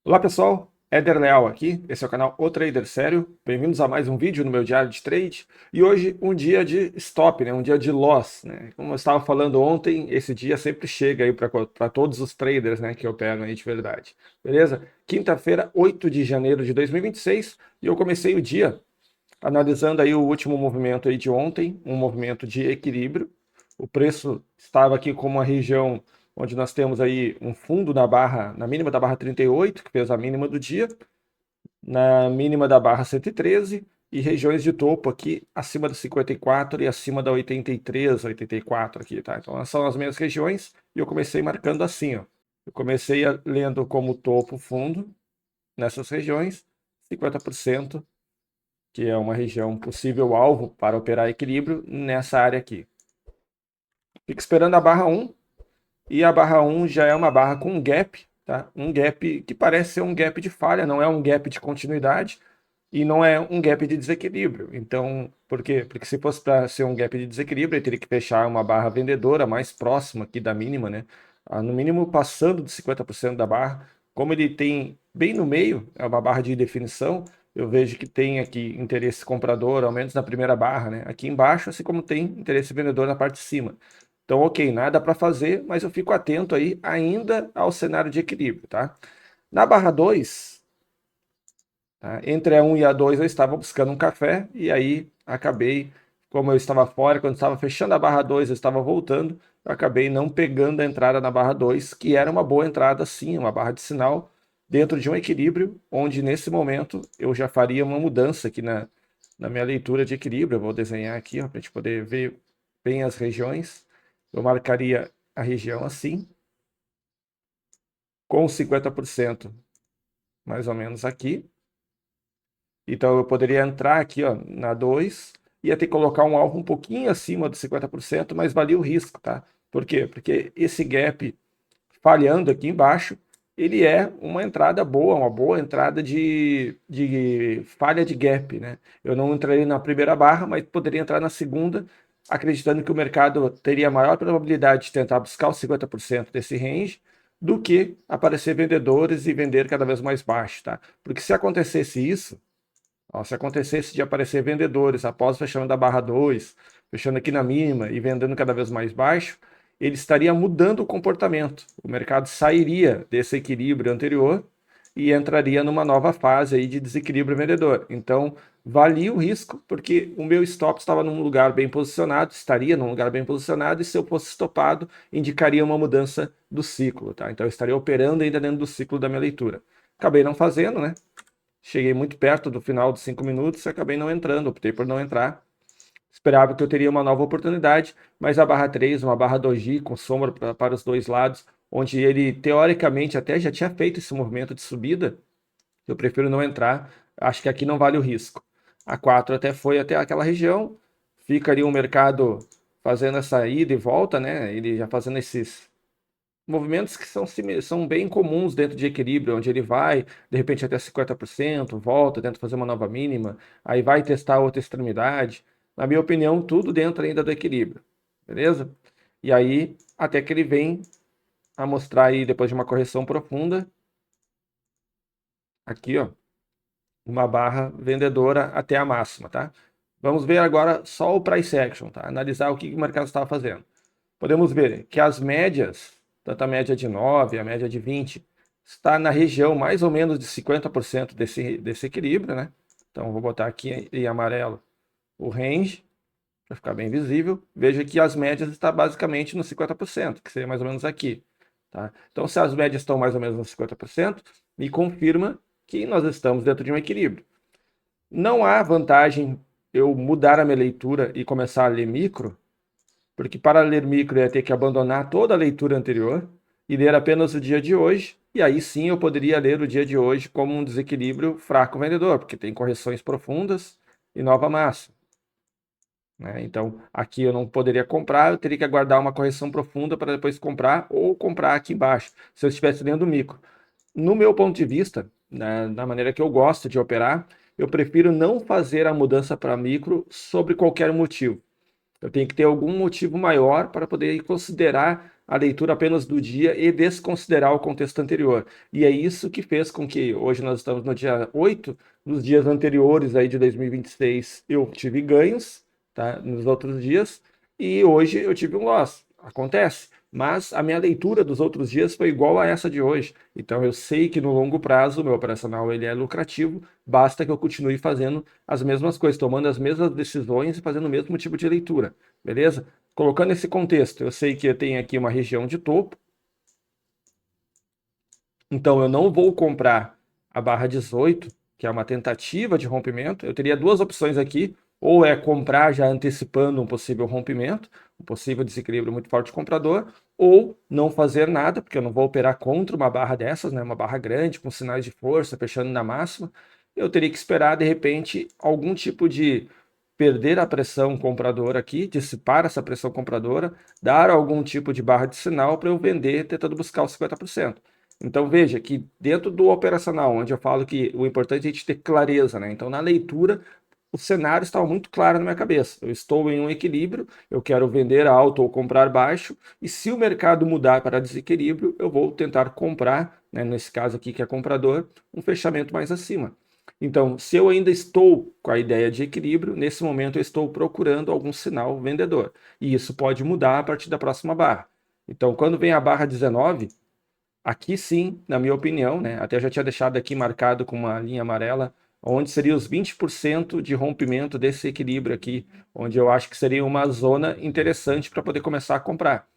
Olá pessoal, Éder Leal aqui, esse é o canal O Trader Sério, bem-vindos a mais um vídeo no meu diário de trade, e hoje um dia de stop, né? Um dia de loss, né? Como eu estava falando ontem, esse dia sempre chega aí para todos os traders, né, que operam aí de verdade, beleza? Quinta-feira, 8 de janeiro de 2026, e eu comecei o dia analisando aí o último movimento aí de ontem, um movimento de equilíbrio. O preço estava aqui com uma região onde nós temos aí um fundo na barra, na mínima da barra 38, que fez a mínima do dia, na mínima da barra 113 e regiões de topo aqui acima da 54 e acima da 83, 84 aqui, tá? Então são as minhas regiões e eu comecei marcando assim, ó. Eu comecei lendo como topo fundo nessas regiões, 50%, que é uma região possível alvo para operar equilíbrio nessa área aqui. Fica esperando a barra 1, e a barra 1 já é uma barra com um gap, tá? Um gap que parece ser um gap de falha, não é um gap de continuidade e não é um gap de desequilíbrio. Então, por quê? Porque se fosse para ser um gap de desequilíbrio, ele teria que fechar uma barra vendedora mais próxima aqui da mínima, né? No mínimo passando de 50% da barra. Como ele tem bem no meio, é uma barra de definição, eu vejo que tem aqui interesse comprador, ao menos na primeira barra, né? Aqui embaixo, assim como tem interesse vendedor na parte de cima. Então, ok, nada para fazer, mas eu fico atento aí ainda ao cenário de equilíbrio, tá? Na barra 2, tá? Entre a 1 e a 2 eu estava buscando um café e aí acabei, como eu estava fora, quando estava fechando a barra 2 eu estava voltando, eu acabei não pegando a entrada na barra 2, que era uma boa entrada sim, uma barra de sinal dentro de um equilíbrio, onde nesse momento eu já faria uma mudança aqui na minha leitura de equilíbrio. Eu vou desenhar aqui para a gente poder ver bem as regiões. Eu marcaria a região assim, com 50% mais ou menos aqui. Então eu poderia entrar aqui, ó, na 2, ia ter que colocar um alvo um pouquinho acima dos 50%, mas valia o risco, tá? Por quê? Porque esse gap falhando aqui embaixo, ele é uma entrada boa, uma boa entrada de falha de gap, né? Eu não entraria na primeira barra, mas poderia entrar na segunda, acreditando que o mercado teria maior probabilidade de tentar buscar os 50% desse range do que aparecer vendedores e vender cada vez mais baixo, tá? Porque se acontecesse isso, ó, se acontecesse de aparecer vendedores após o fechamento da barra 2, fechando aqui na mínima e vendendo cada vez mais baixo, ele estaria mudando o comportamento. O mercado sairia desse equilíbrio anterior e entraria numa nova fase aí de desequilíbrio vendedor. Então, valia o risco, porque o meu stop estava num lugar bem posicionado, estaria num lugar bem posicionado, e se eu fosse estopado, indicaria uma mudança do ciclo, tá? Então, eu estaria operando ainda dentro do ciclo da minha leitura. Acabei não fazendo, né? Cheguei muito perto do final dos 5 minutos e acabei não entrando, optei por não entrar. Esperava que eu teria uma nova oportunidade, mas a barra 3, uma barra doji com sombra para os dois lados, onde ele teoricamente até já tinha feito esse movimento de subida, eu prefiro não entrar, acho que aqui não vale o risco. A 4 até foi até aquela região, fica ali um mercado fazendo essa ida e volta, né? Ele já fazendo esses movimentos que são bem comuns dentro de equilíbrio, onde ele vai, de repente, até 50%, volta, tenta fazer uma nova mínima, aí vai testar outra extremidade. Na minha opinião, tudo dentro ainda do equilíbrio, beleza? E aí, até que ele vem a mostrar aí, depois de uma correção profunda, aqui, ó, uma barra vendedora até a máxima, tá? Vamos ver agora só o price action, tá? Analisar o que o mercado estava fazendo. Podemos ver que as médias, tanto a média de 9, a média de 20, está na região mais ou menos de 50% desse equilíbrio, né? Então, vou botar aqui em amarelo o range, para ficar bem visível. Veja que as médias estão basicamente nos 50%, que seria mais ou menos aqui. Tá? Então, se as médias estão mais ou menos nos 50%, me confirma que nós estamos dentro de um equilíbrio. Não há vantagem eu mudar a minha leitura e começar a ler micro, porque para ler micro eu ia ter que abandonar toda a leitura anterior e ler apenas o dia de hoje, e aí sim eu poderia ler o dia de hoje como um desequilíbrio fraco vendedor, porque tem correções profundas e nova massa, né? Então aqui eu não poderia comprar, eu teria que aguardar uma correção profunda para depois comprar ou comprar aqui embaixo, se eu estivesse lendo micro. No meu ponto de vista, né, da maneira que eu gosto de operar, eu prefiro não fazer a mudança para micro sobre qualquer motivo. Eu tenho que ter algum motivo maior para poder considerar a leitura apenas do dia e desconsiderar o contexto anterior. E é isso que fez com que hoje nós estamos no dia 8, nos dias anteriores aí de 2026 eu tive ganhos, tá, nos outros dias, e hoje eu tive um loss. Acontece. Mas a minha leitura dos outros dias foi igual a essa de hoje. Então eu sei que no longo prazo o meu operacional ele é lucrativo, basta que eu continue fazendo as mesmas coisas, tomando as mesmas decisões e fazendo o mesmo tipo de leitura, beleza? Colocando esse contexto, eu sei que eu tenho aqui uma região de topo, então eu não vou comprar a barra 18, que é uma tentativa de rompimento. Eu teria duas opções aqui, ou é comprar já antecipando um possível rompimento, um possível desequilíbrio muito forte do comprador, ou não fazer nada, porque eu não vou operar contra uma barra dessas, né, uma barra grande, com sinais de força, fechando na máxima. Eu teria que esperar, de repente, algum tipo de perder a pressão compradora aqui, dissipar essa pressão compradora, dar algum tipo de barra de sinal para eu vender, tentando buscar os 50%. Então veja que dentro do operacional, onde eu falo que o importante é a gente ter clareza, né? Então na leitura, o cenário estava muito claro na minha cabeça. Eu estou em um equilíbrio, eu quero vender alto ou comprar baixo, e se o mercado mudar para desequilíbrio, eu vou tentar comprar, né, nesse caso aqui que é comprador, um fechamento mais acima. Então, se eu ainda estou com a ideia de equilíbrio, nesse momento eu estou procurando algum sinal vendedor. E isso pode mudar a partir da próxima barra. Então, quando vem a barra 19, aqui sim, na minha opinião, né, até eu já tinha deixado aqui marcado com uma linha amarela, onde seria os 20% de rompimento desse equilíbrio aqui, onde eu acho que seria uma zona interessante para poder começar a comprar.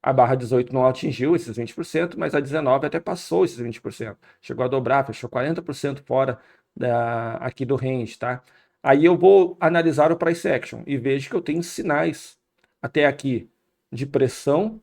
A barra 18 não atingiu esses 20%, mas a 19 até passou esses 20%. Chegou a dobrar, fechou 40% fora aqui do range, tá? Aí eu vou analisar o price action e vejo que eu tenho sinais até aqui de pressão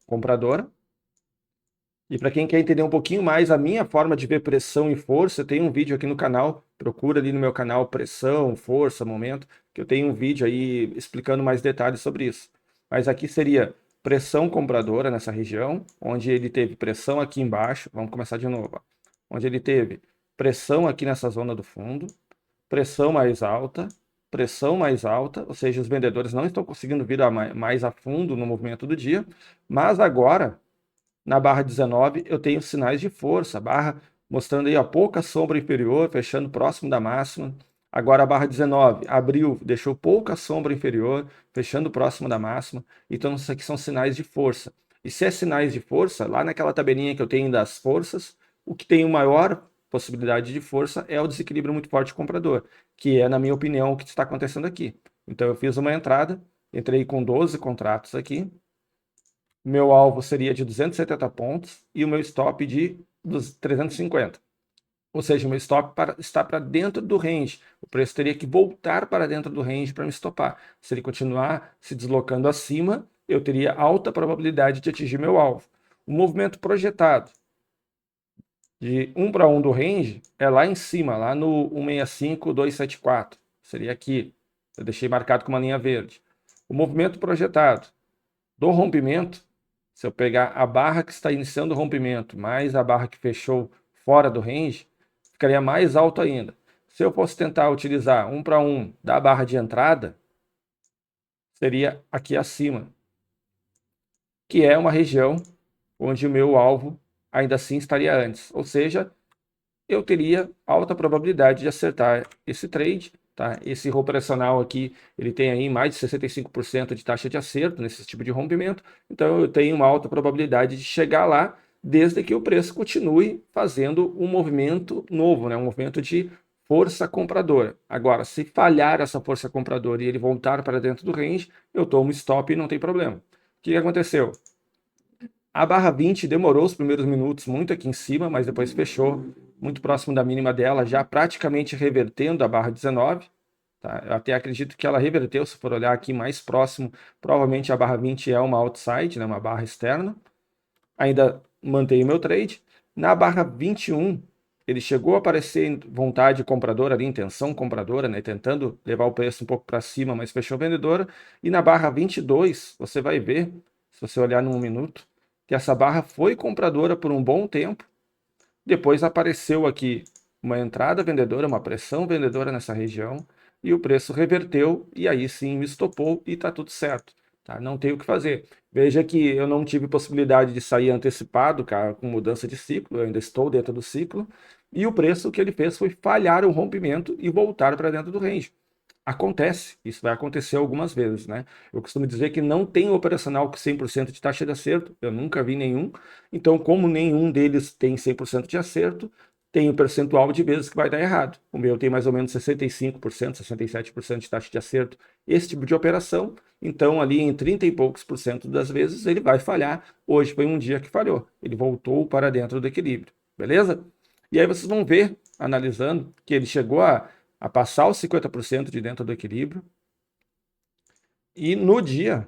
compradora. E para quem quer entender um pouquinho mais a minha forma de ver pressão e força, tem um vídeo aqui no canal, procura ali no meu canal pressão, força, momento, que eu tenho um vídeo aí explicando mais detalhes sobre isso. Mas aqui seria pressão compradora nessa região, onde ele teve pressão aqui embaixo, vamos começar de novo, ó. Onde ele teve pressão aqui nessa zona do fundo, pressão mais alta, ou seja, os vendedores não estão conseguindo vir mais a fundo no movimento do dia, mas agora na barra 19, eu tenho sinais de força, barra mostrando aí a pouca sombra inferior, fechando próximo da máxima. Agora a barra 19 abriu, deixou pouca sombra inferior, fechando próximo da máxima. Então isso aqui são sinais de força. E se é sinais de força, lá naquela tabelinha que eu tenho das forças, o que tem maior possibilidade de força é o desequilíbrio muito forte comprador, que é, na minha opinião, o que está acontecendo aqui. Então eu fiz uma entrada, entrei com 12 contratos aqui, meu alvo seria de 270 pontos e o meu stop de 350. Ou seja, o meu stop está para dentro do range. O preço teria que voltar para dentro do range para me stopar. Se ele continuar se deslocando acima, eu teria alta probabilidade de atingir meu alvo. O movimento projetado de 1 para 1 do range é lá em cima, lá no 165,274. Seria aqui. Eu deixei marcado com uma linha verde. O movimento projetado do rompimento, se eu pegar a barra que está iniciando o rompimento, mais a barra que fechou fora do range, ficaria mais alto ainda. Se eu fosse tentar utilizar 1 para 1 da barra de entrada, seria aqui acima, que é uma região onde o meu alvo ainda assim estaria antes. Ou seja, eu teria alta probabilidade de acertar esse trade, tá? Esse operacional aqui, ele tem aí mais de 65% de taxa de acerto nesse tipo de rompimento, então eu tenho uma alta probabilidade de chegar lá, desde que o preço continue fazendo um movimento novo, né? Um movimento de força compradora. Agora, se falhar essa força compradora e ele voltar para dentro do range, eu tomo stop e não tem problema. O que aconteceu? A barra 20 demorou os primeiros minutos muito aqui em cima, mas depois fechou muito próximo da mínima dela, já praticamente revertendo a barra 19. Tá? Eu até acredito que ela reverteu, se for olhar aqui mais próximo, provavelmente a barra 20 é uma outside, né, uma barra externa. Ainda mantenho meu trade. Na barra 21, ele chegou a aparecer em vontade compradora ali, intenção compradora, né, tentando levar o preço um pouco para cima, mas fechou vendedora. E na barra 22, você vai ver, se você olhar num minuto, que essa barra foi compradora por um bom tempo. Depois apareceu aqui uma entrada vendedora, uma pressão vendedora nessa região, e o preço reverteu, e aí sim me estopou e está tudo certo. tá? Não tem o que fazer. Veja que eu não tive possibilidade de sair antecipado, cara, com mudança de ciclo, eu ainda estou dentro do ciclo, e o preço que ele fez foi falhar o rompimento e voltar para dentro do range. Acontece, isso vai acontecer algumas vezes, né? Eu costumo dizer que não tem operacional com 100% de taxa de acerto, eu nunca vi nenhum. Então, como nenhum deles tem 100% de acerto, tem o percentual de vezes que vai dar errado. O meu tem mais ou menos 65%, 67% de taxa de acerto, esse tipo de operação. Então, ali em 30 e poucos por cento das vezes, ele vai falhar. Hoje foi um dia que falhou, ele voltou para dentro do equilíbrio, beleza? E aí vocês vão ver, analisando, que ele chegou a passar os 50% de dentro do equilíbrio. E no dia,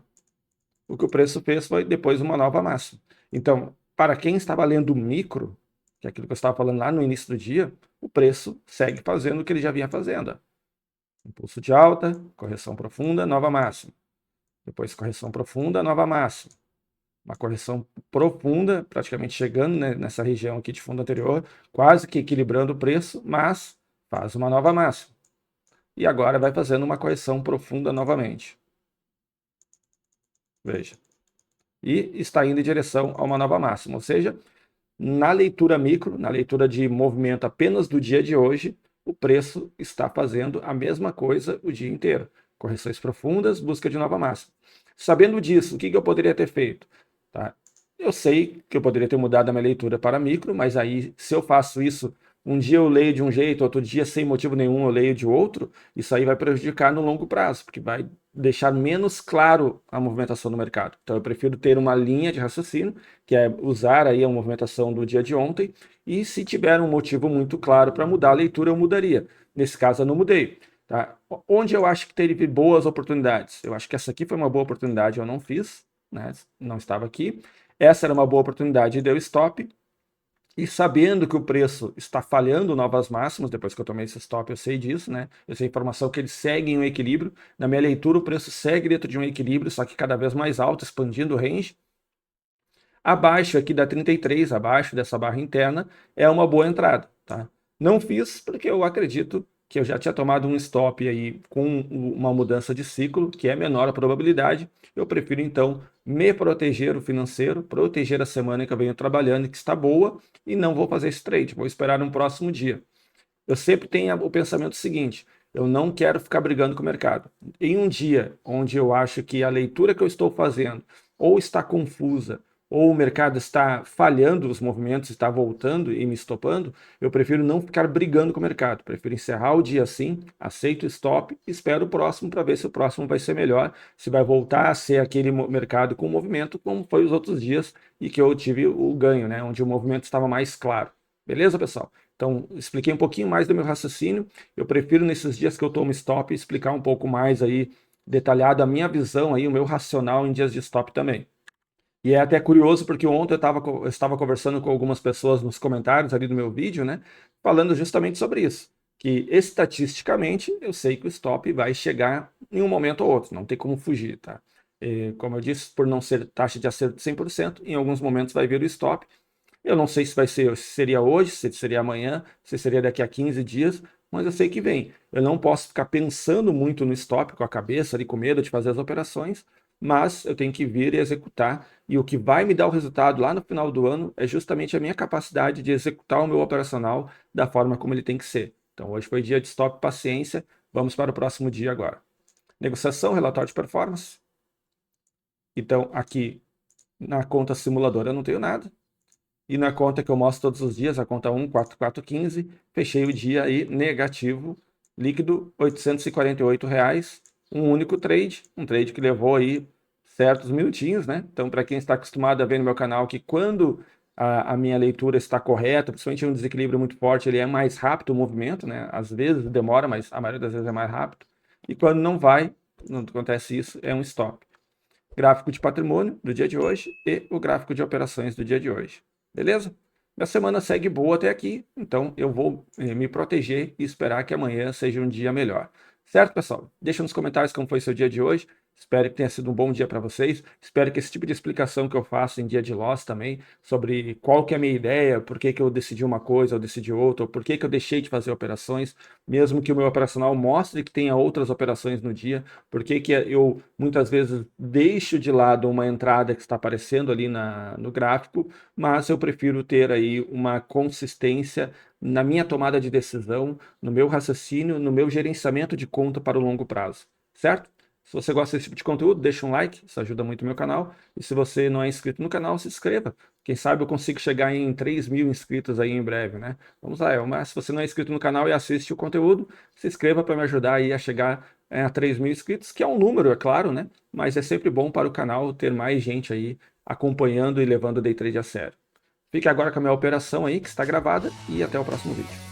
o que o preço fez foi depois uma nova máxima. Então, para quem estava lendo micro, que é aquilo que eu estava falando lá no início do dia, o preço segue fazendo o que ele já vinha fazendo. Impulso de alta, correção profunda, nova máxima. Depois correção profunda, nova máxima. Uma correção profunda, praticamente chegando, né, nessa região aqui de fundo anterior, quase que equilibrando o preço, mas faz uma nova máxima. E agora vai fazendo uma correção profunda novamente. Veja. E está indo em direção a uma nova máxima, ou seja, na leitura micro, na leitura de movimento apenas do dia de hoje, o preço está fazendo a mesma coisa o dia inteiro. Correções profundas, busca de nova máxima. Sabendo disso, o que eu poderia ter feito? Tá? Eu sei que eu poderia ter mudado a minha leitura para micro, mas aí, se eu faço isso, um dia eu leio de um jeito, outro dia, sem motivo nenhum, eu leio de outro, isso aí vai prejudicar no longo prazo, porque vai deixar menos claro a movimentação do mercado. Então, eu prefiro ter uma linha de raciocínio, que é usar aí a movimentação do dia de ontem, e se tiver um motivo muito claro para mudar a leitura, eu mudaria. Nesse caso, eu não mudei. Tá? Onde eu acho que teve boas oportunidades? Eu acho que essa aqui foi uma boa oportunidade, eu não fiz, né? Não estava aqui. Essa era uma boa oportunidade e deu stop. E sabendo que o preço está falhando novas máximas, depois que eu tomei esse stop, eu sei disso, né? Eu sei a informação que ele segue em um equilíbrio. Na minha leitura, o preço segue dentro de um equilíbrio, só que cada vez mais alto, expandindo o range. Abaixo aqui da 33, abaixo dessa barra interna, é uma boa entrada, tá? Não fiz porque eu acredito que eu já tinha tomado um stop aí com uma mudança de ciclo, que é menor a probabilidade. Eu prefiro então me proteger o financeiro, proteger a semana que eu venho trabalhando, que está boa, e não vou fazer esse trade, vou esperar um próximo dia. Eu sempre tenho o pensamento seguinte: eu não quero ficar brigando com o mercado. Em um dia onde eu acho que a leitura que eu estou fazendo ou está confusa, ou o mercado está falhando os movimentos, está voltando e me estopando, eu prefiro não ficar brigando com o mercado. Prefiro encerrar o dia assim, aceito o stop, espero o próximo para ver se o próximo vai ser melhor, se vai voltar a ser aquele mercado com movimento como foi os outros dias e que eu tive o ganho, né, onde o movimento estava mais claro. Beleza, pessoal? Então, expliquei um pouquinho mais do meu raciocínio. Eu prefiro, nesses dias que eu tomo stop, explicar um pouco mais aí, detalhado a minha visão aí, o meu racional em dias de stop também. E é até curioso porque ontem eu estava conversando com algumas pessoas nos comentários ali do meu vídeo, né? Falando justamente sobre isso. Que estatisticamente eu sei que o stop vai chegar em um momento ou outro, não tem como fugir, tá? E, como eu disse, por não ser taxa de acerto de 100%, em alguns momentos vai vir o stop. Eu não sei se vai ser, se seria hoje, se seria amanhã, se seria daqui a 15 dias, mas eu sei que vem. Eu não posso ficar pensando muito no stop com a cabeça ali, com medo de fazer as operações, mas eu tenho que vir e executar. E o que vai me dar o resultado lá no final do ano é justamente a minha capacidade de executar o meu operacional da forma como ele tem que ser. Então, hoje foi dia de stop, paciência. Vamos para o próximo dia agora. Negociação, relatório de performance. Então, aqui na conta simuladora eu não tenho nada. E na conta que eu mostro todos os dias, a conta 14415, fechei o dia aí negativo, líquido R$ 848, um único trade, um trade que levou aí certos minutinhos, né? Então, para quem está acostumado a ver no meu canal que quando a minha leitura está correta, principalmente em um desequilíbrio muito forte, ele é mais rápido o movimento, né? Às vezes demora, mas a maioria das vezes é mais rápido. E quando não vai, não acontece isso, é um stop. Gráfico de patrimônio do dia de hoje e o gráfico de operações do dia de hoje. Beleza? Minha semana segue boa até aqui, então eu vou me proteger e esperar que amanhã seja um dia melhor. Certo, pessoal? Deixa nos comentários como foi seu dia de hoje. Espero que tenha sido um bom dia para vocês. Espero que esse tipo de explicação que eu faço em dia de loss também, sobre qual que é a minha ideia, por que que eu decidi uma coisa ou decidi outra, ou por que que eu deixei de fazer operações, mesmo que o meu operacional mostre que tenha outras operações no dia, por que que eu muitas vezes deixo de lado uma entrada que está aparecendo ali no gráfico, mas eu prefiro ter aí uma consistência na minha tomada de decisão, no meu raciocínio, no meu gerenciamento de conta para o longo prazo, certo? Se você gosta desse tipo de conteúdo, deixa um like, isso ajuda muito o meu canal. E se você não é inscrito no canal, se inscreva. Quem sabe eu consigo chegar em 3.000 inscritos aí em breve, né? Vamos lá, mas se você não é inscrito no canal e assiste o conteúdo, se inscreva para me ajudar aí a chegar a 3.000 inscritos, que é um número, é claro, né? Mas é sempre bom para o canal ter mais gente aí acompanhando e levando o Day Trade a sério. Fique agora com a minha operação aí, que está gravada, e até o próximo vídeo.